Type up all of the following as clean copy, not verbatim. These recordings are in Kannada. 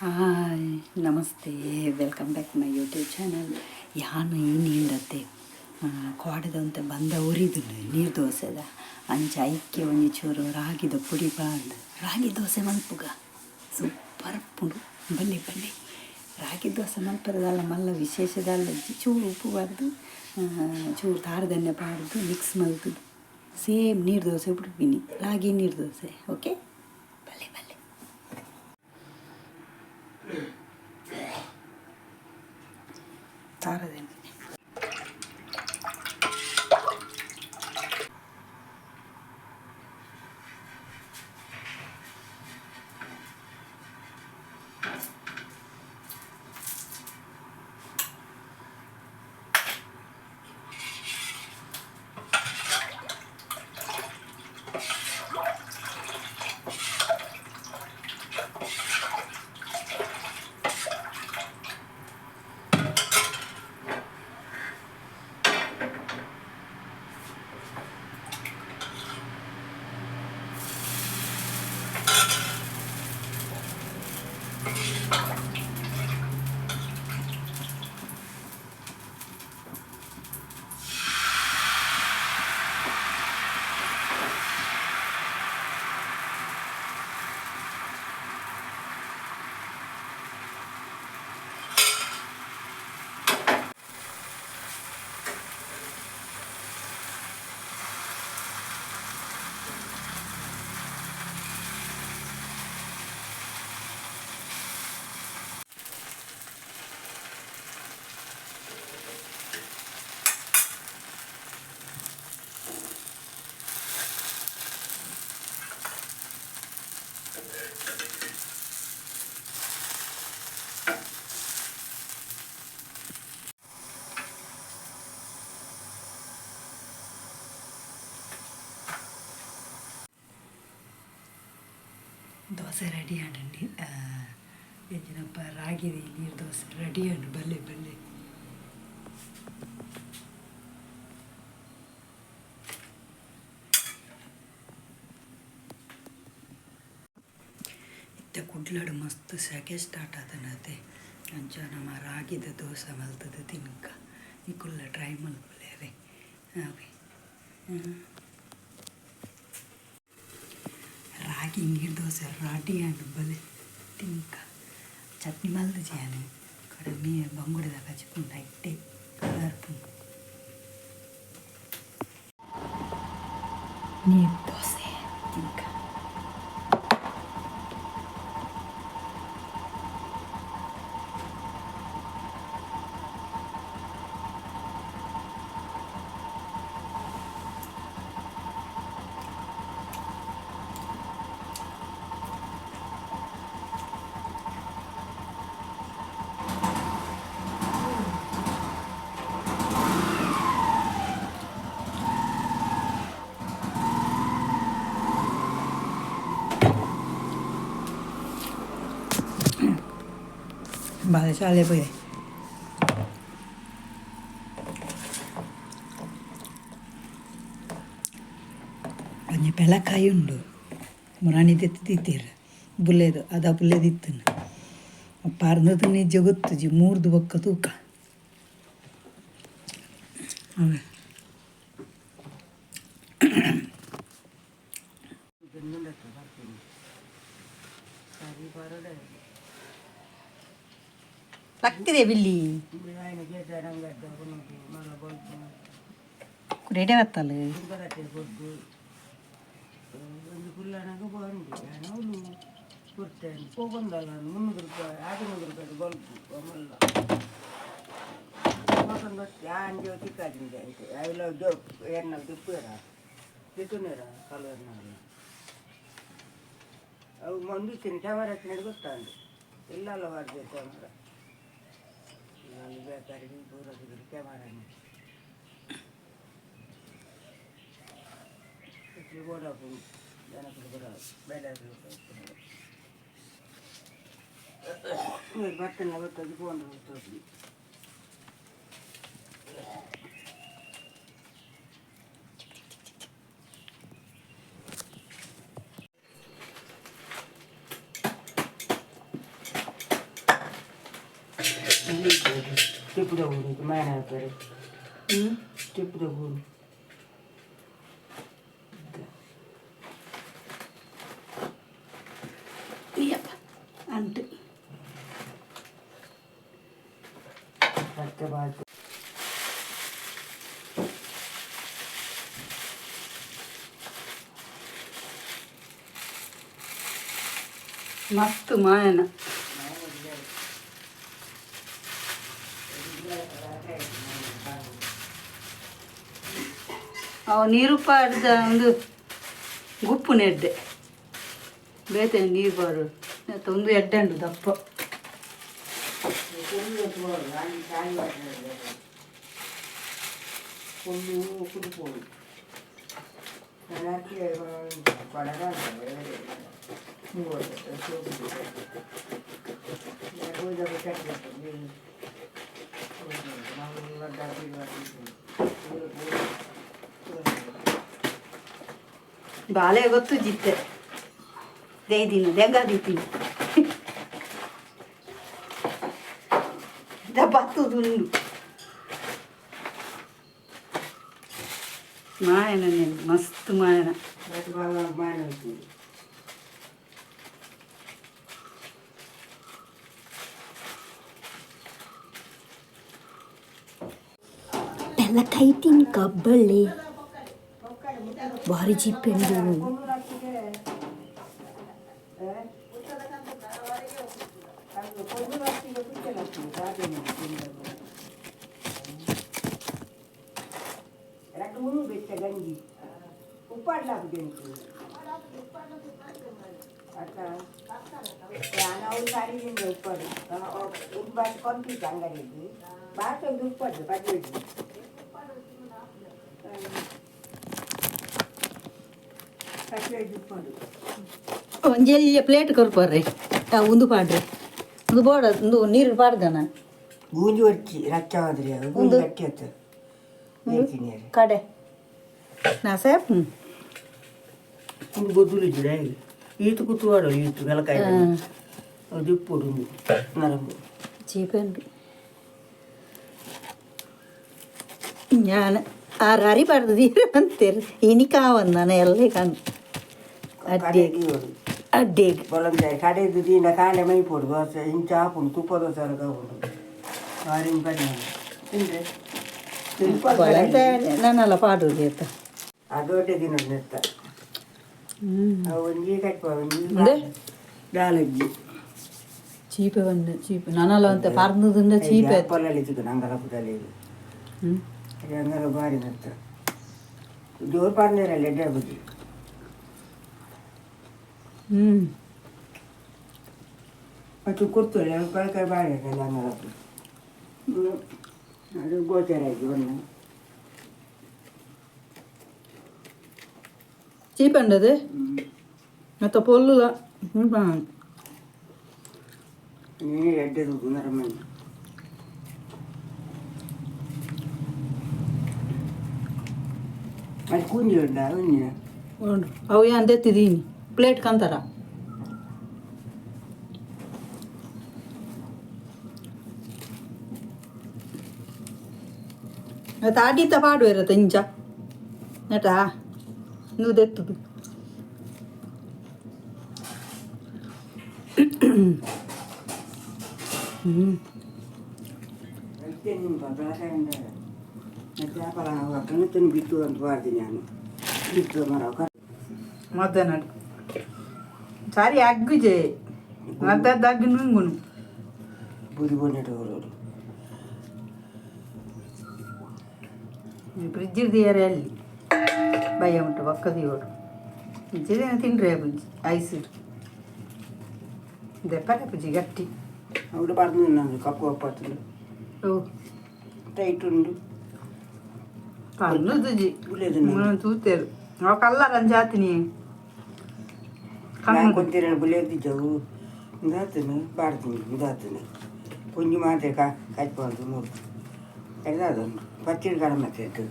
ಹಾಯ್ ನಮಸ್ತೆ, welcome back my YouTube channel. ಯಾನು ಈ ನೀಂಡತ್ತೆ ಕೋಡದಂತೆ ಬಂದ ಉರಿದು ನೀರು ದೋಸೆದ ಅಂಚ ಐಕ್ಯ ಒಂಜಿ ಚೂರು ರಾಗಿದ ಪುಡಿ ಬಾಂದು ರಾಗಿ ದೋಸೆ ಮಲ್ಪುಗ ಸೂಪರ್ ಪುಂಡು. ಬನ್ನಿ ಬನ್ನಿ, ರಾಗಿ ದೋಸೆ ಮಲ್ಪರದಲ್ಲ ಮಲ್ಲ ವಿಶೇಷದಲ್ಲ. ಚೂರು ಉಪ್ಪು ಬಾರ್ದು ಚೂರು ತಾರದನ್ನೆ ಬಾರ್ದು ಮಿಕ್ಸ್ ಮಲ್ತದು ಸೇಮ್ ನೀರು ದೋಸೆ ಬಿಡ್ತೀನಿ, ರಾಗಿ ನೀರು ದೋಸೆ. ಓಕೆ, ಬಲ್ಲೆ ಬಲ್ಲೆ. ತಾರದನ್ನೆ దోశ రెడీ అండి. ఎంచినప్ప రాగిది నీరు దోశ రెడీ అండి. బల్లే బల్లే. ಇತ್ತ ಕುಡ್ಲಾಡು ಮಸ್ತ್ ಸೆಕೆ ಸ್ಟಾರ್ಟ್ ಆತನತೆ ಅಂಚ ನಮ್ಮ ರಾಗಿದ ದೋಸೆ ಮಲ್ತದ ತಿನ್ಕ ನಿಕ್ಕುಲ್ಲ ಟ್ರೈ ಮಲ್ಪಲೆ ಅವೇ ಅವೇ ರಾಗಿ ನೀರು ದೋಸೆ ರಾಟಿ ಅಂಡು ಬಲೆ ತಿನ್ಕ ಚಟ್ನಿ ಮಲ್ದ ಜಾನೆ ಕಡಿಮೆ ಬಂಗುಡದಾಗ ಹಚ್ಕೊಂಡ ಇಟ್ಟೆ ಕಲರ್ ಪುಂಡು ನೀರು ದೋಸೆ ತಿನ್ಕ. బాధశాలే పోయి ಒಂಜಿ ಪೆಲಕಾಯಿ ಉಂಡು ಮುರಾಣಿ ತಿತ್ತೀರ ಬುಲ್ಲೆದು ಅದ ಬುಲ್ಲೆದು ಇತ್ತನ ಪಾರ್ನದು ನಿಜ ಗೊತ್ತುಜಿ ಮೂರ್ದು ಬೊಕ್ಕ ತೂಕ ಅವೇ పక్కిదే బిల్లి కురేటే వత్తాలు అవి మందు తిని కెమెరా వచ్చినట్టు వస్తుంది ఇళ్ళల్లో వాడు కెమెరా కడిగి పూర కెమెరా కూడా వెనకలు కూడా బయటలు మీరు బట్టలు కొట్టది ఫోన్ వస్తుంది. ತಿಪ್ಪದ ಊರು ಮಾಯನ ಹಾಕ್ತಾರೆ ತಿಪ್ಪದ ಊರು ಅಂಟು ಮತ್ತೆ ಬಾತು ಮಸ್ತ್ ಮಾಯನ ಅವ ನೀರು ಪಾಡ್ದ ಒಂದು ಗುಪ್ಪು ನೆಡ್ಡೆ ಬೇತೆ ನೀರು ಪಾಡು ಒಂದು ಎಡ್ಡೆ ಉಂಟು ದಪ್ಪ ಕುಡಿಪೋದು ಬಾಳೆ ಗೊತ್ತು ಜಿತ್ತೆ ದೇಯ್ದಿನ ದೆಂಗಾದಿತ್ತೀನಿ ಬತ್ತುದುಂಡು ಮಾಯನ ಮಸ್ತ್ ಮಾಯನ pelakaithin ಕಬ್ಬಳ್ಳಿ ಭಾರಿ ಜಿಪ್ಪೆಂದು ಗಂಜಿ ಉಪ್ಪಾಡ್ಲಾಕ್ಬೇಕು ನಾವು ಸಾರಿದಿಂದ ಉಪ್ಪಾಡು ಉಪ್ಪಾಡು ಕೊಂತಿತ್ತು ಅಂಗಡಿಯಲ್ಲಿ ಬಾಟೊಂದು ಉಪ್ಪಾಡು ಬಡ್ಡಿ ಉಪ್ಪಾಡು ಒಂಜೆಲ್ಲ ಪ್ಲೇಟ್ ಕೊರ್ಪರ್ರಿ ಒಂದು ಪಾಡ್ರಿ ಒಂದು ಬೋಡ ಒಂದು ನೀರು ಪಾಡ್ದನ ಗೂಂಜಿ ಹೊಚ್ಚಿ ರಚ್ಚವಾದ್ರಿ ಅದು ಗೂಂಜಿ ಗಟ್ಟಿ ಹತ್ತು ಕಡೆ ನಾ ಸೇಪ್ ಒಂದು ಗೊದ್ದುಲು ಇದ್ದಿಲ್ಲ ಈತು ಕುತ್ತುವಾಡು ಈತು ಬೆಲಕಾಯಿ ಅದು ಇಪ್ಪುಡು ನರಂಬು ಚೀಪಂಡು ഞാൻ ആറാരി പാടുന്നത് തീരെ ഇനി കാവന്നാണ് എല്ലാം കാണും ಅಡ್ಡಿಗೆ ಬೊಲಂಜಾಯಿ ಕಡೆದು ದೀನ ಕಾಂಡೆ ಮೈ ಪೋಡು ದೋಸೆ ಇಂಚ ಹಾಪುಂಡು ತುಪ್ಪದ ಸರಕ ಉಂಟು ಮಾರಿನ ಬನ್ನಿ ತಿಂದ್ರೆ ನಾನೆಲ್ಲ ಪಾಡುದು ಆಯ್ತ ಅದೊಡ್ಡೆ ದಿನ ನೆತ್ತ ಒಂಜಿ ಕಟ್ಪ ಒಂಜಿ ದಾಲಜ್ಜಿ ಚೀಪೆ ಬಂದು ಚೀಪೆ ನಾನೆಲ್ಲ ಅಂತ ಪಾರ್ನದಿಂದ ಚೀಪೆ ಪೊಲ್ಲಲ್ಲಿ ಚಿಕ್ಕನ ಅಂಗಲ ಪುದಲ್ಲಿ ಅದು ಅಂಗಲ ಬಾರಿ ನೆತ್ತ ಜೋರು ಪಾರ್ನೇರಲ್ಲಿ ಎಡ್ಡೆ ಬುದ್ಧಿ ಮತ್ತು ಕೊಡ್ತೇವೆ ಕಳಕಾಯಿ ಬಾಳೆ ಎಲ್ಲ ಅಂಗಲ ಅದು ಗೋಚರ ಆಯ್ತು ಒಂದು ಚೀಪೆ ಉಂಡದು ಮತ್ತೆ ಪೊಲ್ಲು ನೀನು ಎಡ್ಡೆದು ನರಮಣ್ಣು ಅದು ಕುಂಜಿ ಉಂಡ ಒಂದಿನ ಉಂಡು ಅವು ಏನು ತೆತ್ತಿದ್ದೀನಿ ಪ್ಲೇಟ್ ಕಂತಾರ ಅದು ಆಡಿತ ಪಾಡು ಇರತ್ತೆ ಇಂಚ ನಟಾ ನೀವು ತೆತ್ತದು ಕಣ್ಣು ಬಿತ್ತು ಅಂತ ಮಾಡ್ತೀನಿ ನಾನು ಬಿತ್ತು ಮರ ಮಧ್ಯಾಹ್ನ ಸಾರಿ ಅಗ್ಗುಜೆ ಮದ್ದದ್ದು ಅಗ್ಗು ನುಂಗುನು ಬುದಿ ಬೋನೆಟ್ ಹೊರೋರು ಫ್ರಿಜ್ ಇರ್ದಿಯಾರೆ ಅಲ್ಲಿ ಭಯ ಉಂಟು ಒಕ್ಕದಿಯೋಡು ಇಜ್ಜಿದೇನು ತಿಂಡ್ರೆ ಬುಜ್ಜಿ ಐಸ್ ದೆಪ್ಪರೆ ಬುಜ್ಜಿ ಗಟ್ಟಿ അവിടെ പറഞ്ഞു ನಾನು ಕಪ್ಪು ಅಪ್ಪತ್ತು ಓ ಟೈಟ್ ಉಂಡು ಕಣ್ಣು ತುಜಿ ತೂತೇರು ಅವ ಕಲ್ಲರ ಜಾತಿನಿ ನಾನು ಕೊಂತೀರ ಬುಲೆದಿದ್ದವು ಇದಾತನು ಬಾಡ್ತೀನಿ ಇದಾತನು ಪುಂಜಿ ಮಾತೆ ಕಚ್ಬಾರ್ದು ಮೂರು ಎಲ್ಲದುಂಟು ಪಚ್ಚಿನ ಕಡಿಮೆ ಇತ್ತು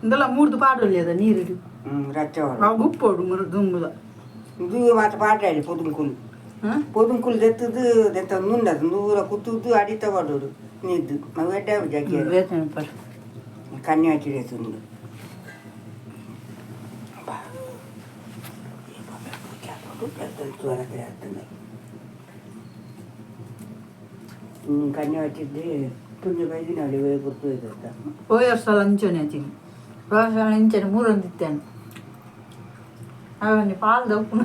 ಇಂದೆಲ್ಲ ಮೂರ್ದು ಪಾಡೊಳ್ಳಿ ಅದ ನೀರಿಡು ರಚ್ಚ ಅವು ಗುಪ್ಪೋಡು ದುಂಬುದ ಇದು ಮಾತು ಪಾಟಾಡಿ ಪೊದುಂಕುಲು పొదుంకులు తెత్తదు తెత్త ఉండదు నూర కుత్తుద్దు అడిత పడు నీద్దు ನಾವು ಎಡ್ಡೆ ಜಾಕಿ ಕನ್ಯಾ ಹಾಕಿರೇಸುಂಡು ಕನ್ಯಾ ಹಾಕಿದ್ದೆ ಪುಣ್ಯ ಬೈದಿನ ಅಲ್ಲಿ ಗೊತ್ತು ಇದ್ದ ಹೋದ ವರ್ಷ ಲಂಚನೆ ಹಚ್ಚಿನಿ ವರ್ಷ ಲಂಚನೆ 3 ಅಂದಿತ್ತೇನೆ ಅವನಿಗೆ ಪಾಲ್ದ ಉಪ್ಪು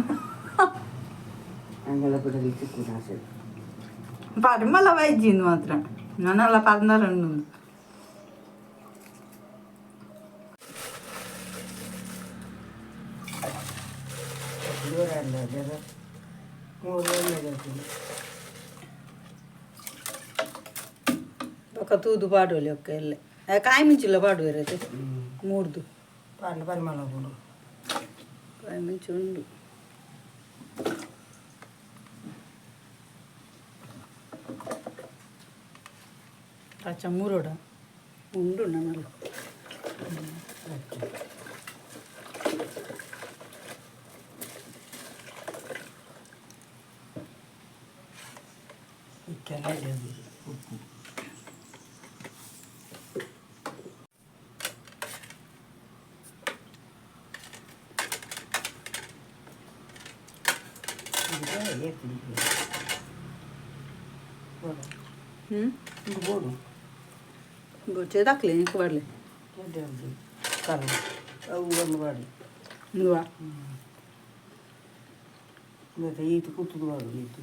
ಹಂಗೆಲ್ಲ ಬಿಡೋದು ಚಿಕ್ಕ ಆಸೆ పరిమళ వైద్యం మాత్రం నన్ను అలా 16 ఒక తూదు పాడోలి ఒక్క వెళ్ళే కాయ మించిలో పాడు వేరైతే 3 పాటలు పరిమళ కూడా కాయ మించి ఉండు చమ్మూరోడా ఉండు నన్ను ఇక్కడ ఉప్పు ಬೋಡು చేదాకలే నీకు పడలే కర్ర అవి వాడి నువ్వా ఈత కుట్టుడు వాడు ఈత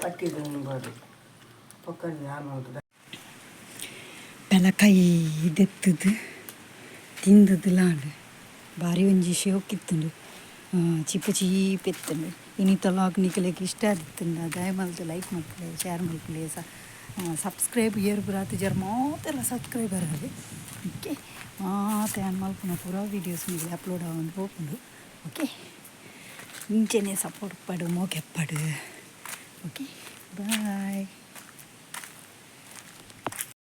ಪಟ್ಟಿದ್ದನ್ನು ಬಾಡಿ ಪಕ್ಕದ ಯಾರು ಮಾಡ್ತದೆ ಬೆಲಕಾಯಿ ಇದೆತ್ತದು ತಿಂದದ್ಲಾಂಡು ಭಾರಿ ಒಂಜಿ ಶೋಕಿತ್ತುಂಡು ಚಿಪ್ಪ ಚೀಪೆತ್ತುಂಡು ಇನ್ನಿತ ಲಾಗ್ ನಿಕಲೆಗ್ ಇಷ್ಟ ಆದಿತ್ತುಂಡು ದಯಮಾಲ್ತು ಲೈಕ್ ಮಲ್ಪಲೆ ಶೇರ್ ಮಲ್ಪಲೆ ಸಬ್ಸ್ಕ್ರೈಬ್ ಏರ್ ಬರಾತು ಜರ ಮಾತೆಲ್ಲ ಸಬ್ಸ್ಕ್ರೈಬರ್ ಆಗಿ ಓಕೆ ಮಾತೆ ಏನು ಮಲ್ಪನ ಪೂರಾ ವೀಡಿಯೋಸ್ ಮೇಲೆ ಅಪ್ಲೋಡ್ ಆಗೊಂಡು ಹೋಗ್ಕೊಂಡು ಓಕೆ ಇಂಚೆನೇ ಸಪೋರ್ಟ್ ಪಡು ಮೋಕೆ ಪಡು ಓಕೆ ಬಾಯ್